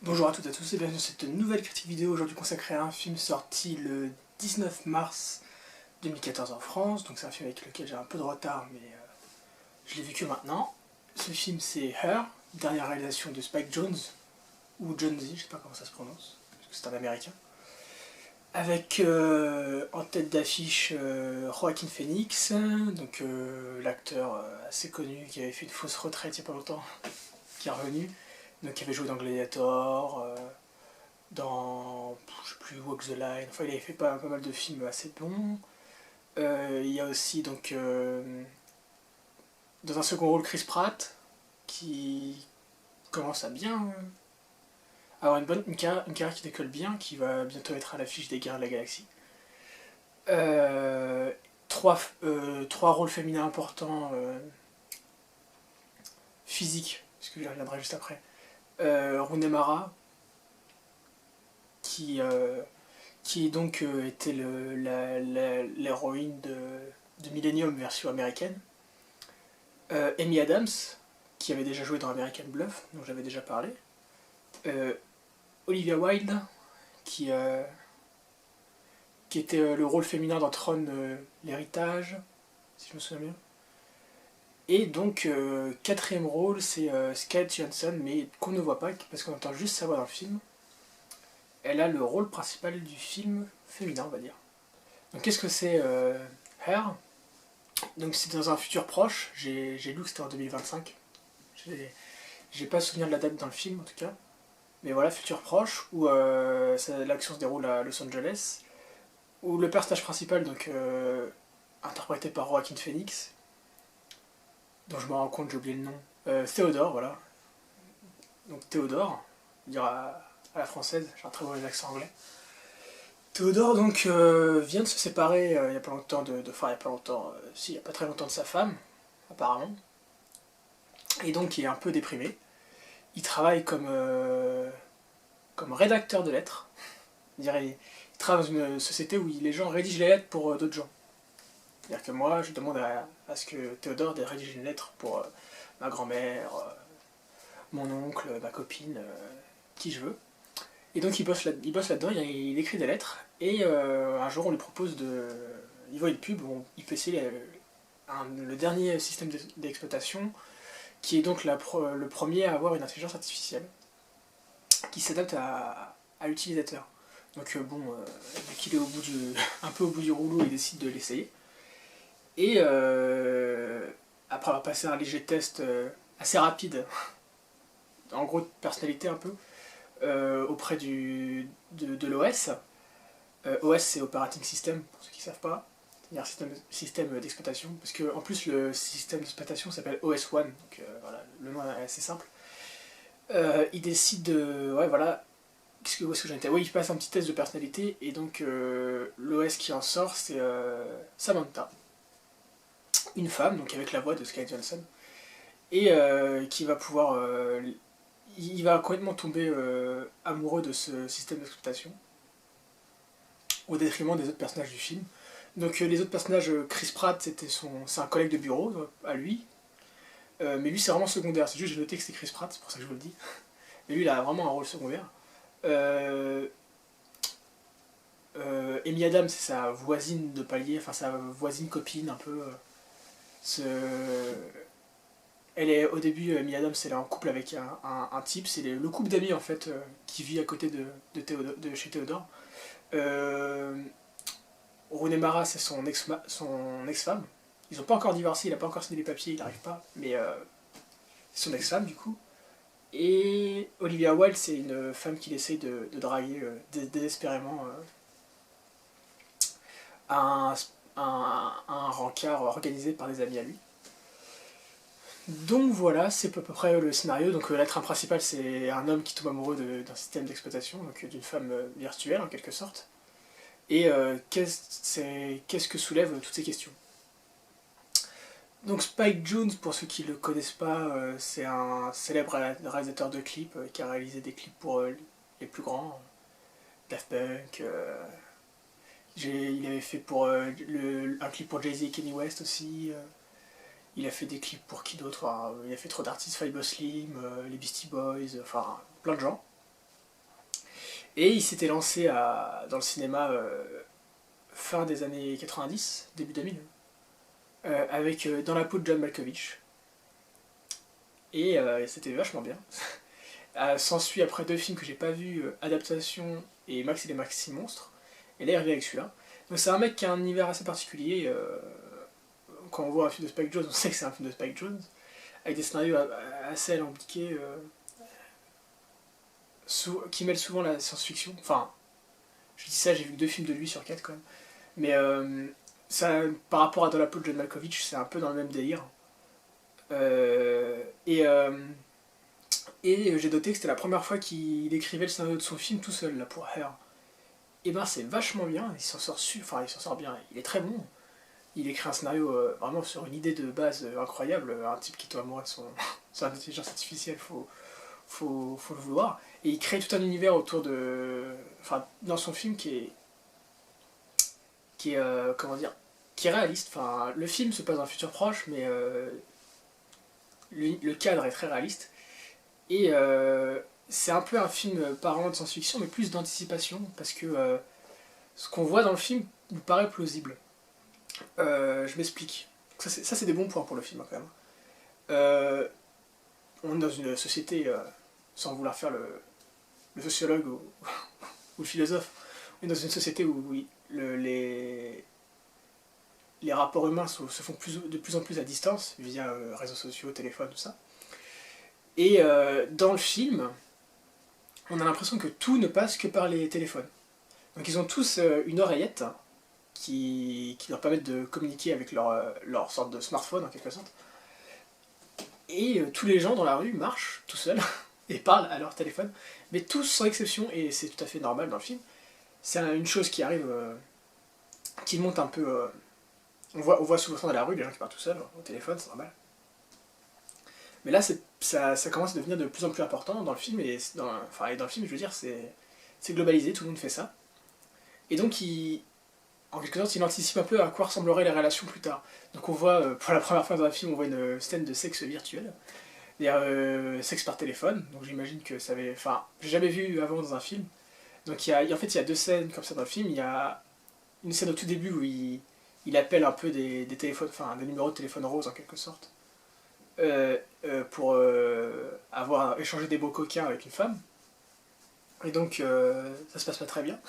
Bonjour à toutes et à tous et bienvenue dans cette nouvelle critique vidéo aujourd'hui consacrée à un film sorti le 19 mars 2014 en France. Donc c'est un film avec lequel j'ai un peu de retard mais je l'ai vu que maintenant. Ce film c'est Her, dernière réalisation de Spike Jonze, ou Jonze, je sais pas comment ça se prononce, parce que c'est un américain. Avec en tête d'affiche Joaquin Phoenix, donc l'acteur assez connu qui avait fait une fausse retraite il y a pas longtemps, qui est revenu, donc qui avait joué dans Gladiator, dans, je sais plus, Walk the Line, enfin il avait fait pas mal de films assez bons. Il y a aussi donc dans un second rôle Chris Pratt qui commence à bien avoir une carrière qui décolle bien, qui va bientôt être à l'affiche des Gardiens de la Galaxie. Euh, trois rôles féminins importants physiques, parce que j'y reviendrai juste après. Rooney Mara, qui, euh, qui donc était l'héroïne de Millennium version américaine. Amy Adams, qui avait déjà joué dans American Bluff, dont j'avais déjà parlé. Euh, Olivia Wilde, qui, euh, qui était le rôle féminin dans Tron, l'héritage, si je me souviens bien. Et donc, quatrième rôle, c'est Scarlett Johansson, mais qu'on ne voit pas, parce qu'on entend juste sa voix dans le film. Elle a le rôle principal du film féminin, on va dire. Donc, qu'est-ce que c'est Her? Donc, c'est dans un futur proche, j'ai lu que c'était en 2025. J'ai pas souvenir de la date dans le film, en tout cas. Mais voilà, futur proche, où l'action se déroule à Los Angeles, où le personnage principal, donc interprété par Joaquin Phoenix, dont je me rends compte, j'ai oublié le nom, Théodore, voilà. Donc Théodore, dire à la française, j'ai un très mauvais accent anglais. Théodore donc vient de se séparer il y a pas longtemps enfin il y a pas longtemps, si il y a pas très longtemps de sa femme, apparemment, et donc il est un peu déprimé. Il travaille comme rédacteur de lettres. Il travaille dans une société où les gens rédigent les lettres pour d'autres gens. C'est-à-dire que moi, je demande à ce que Théodore rédige une lettre pour ma grand-mère, mon oncle, ma copine, qui je veux. Et donc il bosse là-dedans, il écrit des lettres, et un jour on lui propose de... Il voit une pub où il peut essayer le dernier système d'exploitation, qui est donc le premier à avoir une intelligence artificielle, qui s'adapte à l'utilisateur. Donc vu qu'il est un peu au bout du rouleau, il décide de l'essayer. Et après avoir passé un léger test assez rapide, en gros de personnalité un peu, auprès de l'OS. OS c'est Operating System, pour ceux qui ne savent pas. C'est-à-dire système d'exploitation. Parce que en plus le système d'exploitation s'appelle OS One, donc voilà, le nom est assez simple. Il décide de... Ouais voilà, où est-ce que j'en étais? Oui, il passe un petit test de personnalité, et donc l'OS qui en sort, c'est Samantha, une femme, donc avec la voix de Scarlett Johansson, et qui va pouvoir... il va complètement tomber amoureux de ce système d'exploitation, au détriment des autres personnages du film. Donc les autres personnages, Chris Pratt, c'est un collègue de bureau à lui, mais lui c'est vraiment secondaire, c'est juste j'ai noté que c'était Chris Pratt, c'est pour ça que je vous le dis. Mais lui il a vraiment un rôle secondaire. Euh, Amy Adams, c'est sa voisine de palier, enfin sa voisine copine un peu. Elle est au début, Amy Adams, elle est en couple avec un type, c'est le couple d'amis en fait qui vit à côté de chez Théodore. Euh, Rooney Mara, c'est son ex-femme. Ils n'ont pas encore divorcé, il n'a pas encore signé les papiers, il n'arrive pas, mais c'est son ex-femme du coup. Et Olivia Wilde, c'est une femme qu'il essaye de draguer désespérément à un rencard organisé par des amis à lui. Donc voilà, c'est à peu près le scénario. Donc la trame principale, c'est un homme qui tombe amoureux d'un système d'exploitation, donc d'une femme virtuelle en quelque sorte. Et qu'est-ce que soulèvent toutes ces questions? Donc Spike Jonze, pour ceux qui ne le connaissent pas, c'est un célèbre réalisateur de clips qui a réalisé des clips pour les plus grands, Daft Punk. Il avait fait pour un clip pour Jay-Z et Kanye West aussi. Il a fait des clips pour qui d'autre? Enfin, il a fait trop d'artistes, Fatboy Slim, les Beastie Boys, enfin plein de gens. Et il s'était lancé dans le cinéma fin des années 90, début 2000, avec Dans la peau de John Malkovich. Et c'était vachement bien. S'ensuit après 2 films que j'ai pas vus, Adaptation et Max et les Maxi Monstres. Et là il revient avec celui-là. Donc c'est un mec qui a un univers assez particulier. Quand on voit un film de Spike Jonze, on sait que c'est un film de Spike Jonze. Avec des scénarios assez alambiqués, qui mêlent souvent la science-fiction. Enfin, je dis ça, j'ai vu que 2 films de lui sur 4 quand même. Mais ça, par rapport à Dans la peau de John Malkovich, c'est un peu dans le même délire. Euh, et euh, et j'ai noté que c'était la première fois qu'il écrivait le scénario de son film tout seul, là, pour Her. Et ben c'est vachement bien, il s'en sort enfin il s'en sort bien, il est très bon. Il écrit un scénario vraiment sur une idée de base incroyable, un type qui tombe amoureux de son intelligence artificielle, faut le vouloir. Et il crée tout un univers autour de... Enfin, dans son film qui est comment dire, qui est réaliste. Enfin, le film se passe dans un futur proche, mais le cadre est très réaliste. Et c'est un peu un film parlant de science-fiction, mais plus d'anticipation, parce que ce qu'on voit dans le film nous paraît plausible. Je m'explique. Ça, c'est des bons points pour le film, quand même. Euh, on est dans une société, sans vouloir faire le sociologue ou le philosophe, on est dans une société où oui, les rapports humains se font de plus en plus à distance, via réseaux sociaux, téléphone, tout ça. Et dans le film, on a l'impression que tout ne passe que par les téléphones. Donc ils ont tous une oreillette qui leur permet de communiquer avec leur sorte de smartphone en quelque sorte. Et tous les gens dans la rue marchent tout seuls et parlent à leur téléphone, mais tous sans exception, et c'est tout à fait normal dans le film. C'est une chose qui arrive, qui monte un peu... on voit souvent dans la rue des gens qui parlent tout seuls au téléphone, c'est normal. Mais là, ça commence à devenir de plus en plus important dans le film, et dans le film, je veux dire, c'est globalisé, tout le monde fait ça. Et donc, en quelque sorte, il anticipe un peu à quoi ressembleraient les relations plus tard. Donc on voit, pour la première fois dans le film, on voit une scène de sexe virtuel. C'est-à-dire sexe par téléphone, donc j'imagine que ça avait... Enfin, j'ai jamais vu avant dans un film. Donc en fait, il y a 2 scènes comme ça dans le film. Il y a une scène au tout début où il appelle un peu des téléphones, enfin des numéros de téléphone roses en quelque sorte, pour avoir échangé des mots coquins avec une femme. Et donc ça se passe pas très bien.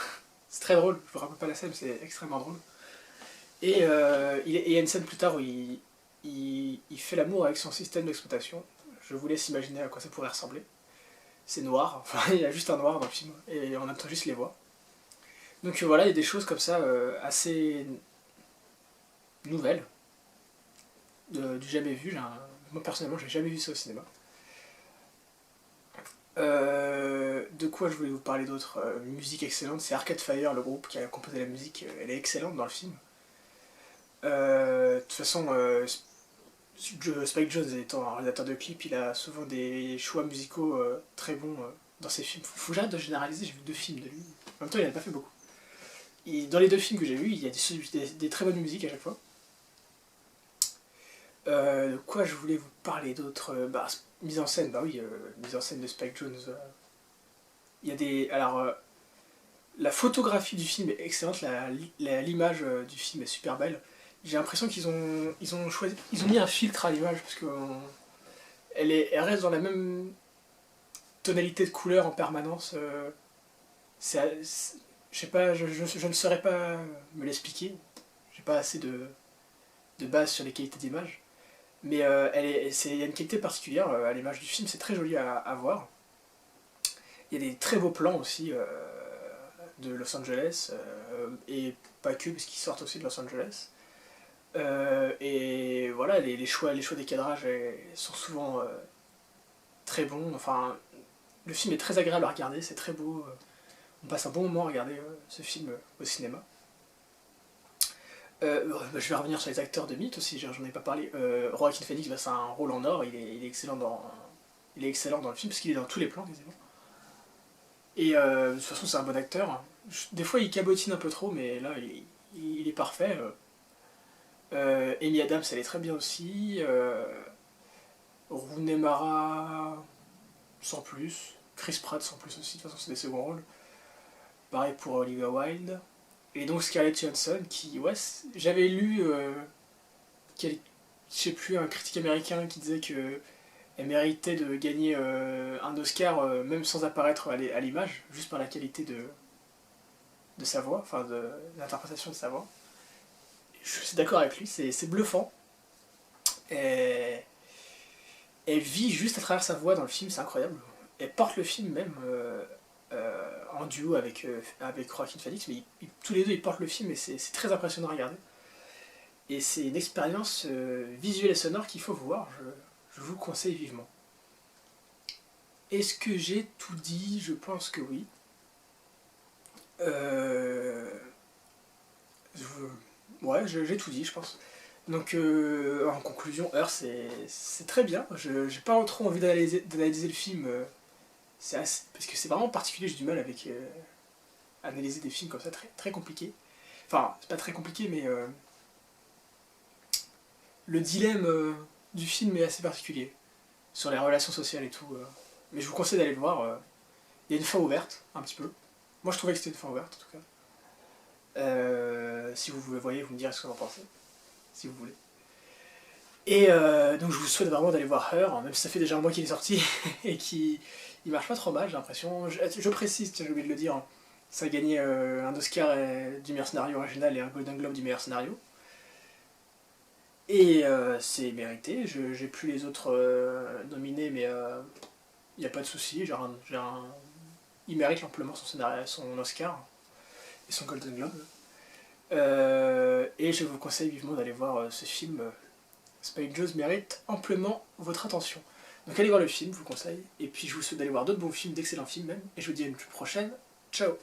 C'est très drôle, je vous raconte pas la scène, mais c'est extrêmement drôle. Et il y a une scène plus tard où il fait l'amour avec son système d'exploitation. Je vous laisse imaginer à quoi ça pourrait ressembler. C'est noir, enfin il y a juste un noir dans le film, et on entend juste les voix. Donc voilà, il y a des choses comme ça assez nouvelles, du jamais vu. Moi personnellement, j'ai jamais vu ça au cinéma. De quoi je voulais vous parler d'autre? Musique excellente, c'est Arcade Fire, le groupe qui a composé la musique, elle est excellente dans le film. De toute façon, Spike Jonze étant un réalisateur de clips, il a souvent des choix musicaux très bons dans ses films. Faut que j'arrête de généraliser, j'ai vu 2 films de lui. En même temps, il n'a pas fait beaucoup. Et dans les 2 films que j'ai vus, il y a des très bonnes musiques à chaque fois. De quoi je voulais vous parler d'autre? Mise en scène, bah oui, mise en scène de Spike Jonze. Il y a des... Alors, la photographie du film est excellente, l'image du film est super belle. J'ai l'impression qu'ils ont mis un filtre à l'image parce que elle reste dans la même tonalité de couleur en permanence. Je sais pas, je ne saurais pas me l'expliquer. J'ai pas assez de base sur les qualités d'image. Mais il y a une qualité particulière à l'image du film, c'est très joli à voir. Il y a des très beaux plans aussi de Los Angeles, et pas que, parce qu'ils sortent aussi de Los Angeles. Et voilà, les choix des cadrages sont souvent très bons. Enfin, le film est très agréable à regarder, c'est très beau. On passe un bon moment à regarder ce film au cinéma. Je vais revenir sur les acteurs de mythe aussi, j'en ai pas parlé. Joaquin Phoenix, c'est un rôle en or, il est excellent il est excellent dans le film, parce qu'il est dans tous les plans quasiment. Et de toute façon, c'est un bon acteur. Des fois, il cabotine un peu trop, mais là, il est parfait. Amy Adams, elle est très bien aussi. Rooney Mara, sans plus. Chris Pratt, sans plus aussi. De toute façon, c'est des seconds rôles. Pareil pour Olivia Wilde. Et donc Scarlett Johansson, qui, ouais, j'avais lu, je sais plus, un critique américain qui disait que elle méritait de gagner un Oscar même sans apparaître à l'image, juste par la qualité de sa voix, enfin de l'interprétation de sa voix. Je suis d'accord avec lui, c'est bluffant. Et elle vit juste à travers sa voix dans le film, c'est incroyable. Elle porte le film même en duo avec Joaquin Phoenix, mais tous les deux ils portent le film et c'est très impressionnant à regarder. Et c'est une expérience visuelle et sonore qu'il faut voir, je vous le conseille vivement. Est-ce que j'ai tout dit? Je pense que oui. Ouais, j'ai tout dit, je pense. Donc, en conclusion, Her, c'est très bien. J'ai pas trop envie d'analyser le film, parce que c'est vraiment particulier, j'ai du mal avec analyser des films comme ça, très, très compliqué. Enfin, c'est pas très compliqué, mais le dilemme du film est assez particulier, sur les relations sociales et tout. Mais je vous conseille d'aller le voir. Il y a une fin ouverte, un petit peu. Moi, je trouvais que c'était une fin ouverte, en tout cas. Si vous le voyez, vous me direz ce que vous en pensez, si vous voulez. Et donc je vous souhaite vraiment d'aller voir Her, même si ça fait déjà un mois qu'il est sorti, et qu'il marche pas trop mal, j'ai l'impression. Je précise, tiens, j'ai oublié de le dire, hein, ça a gagné un Oscar du meilleur scénario original et un Golden Globe du meilleur scénario. Et c'est mérité, j'ai plus les autres nominés, mais il n'y a pas de souci, il mérite amplement son Oscar et son Golden Globe. Et je vous conseille vivement d'aller voir ce film. Spike Jonze mérite amplement votre attention. Donc allez voir le film, je vous conseille. Et puis je vous souhaite d'aller voir d'autres bons films, d'excellents films même. Et je vous dis à une prochaine. Ciao!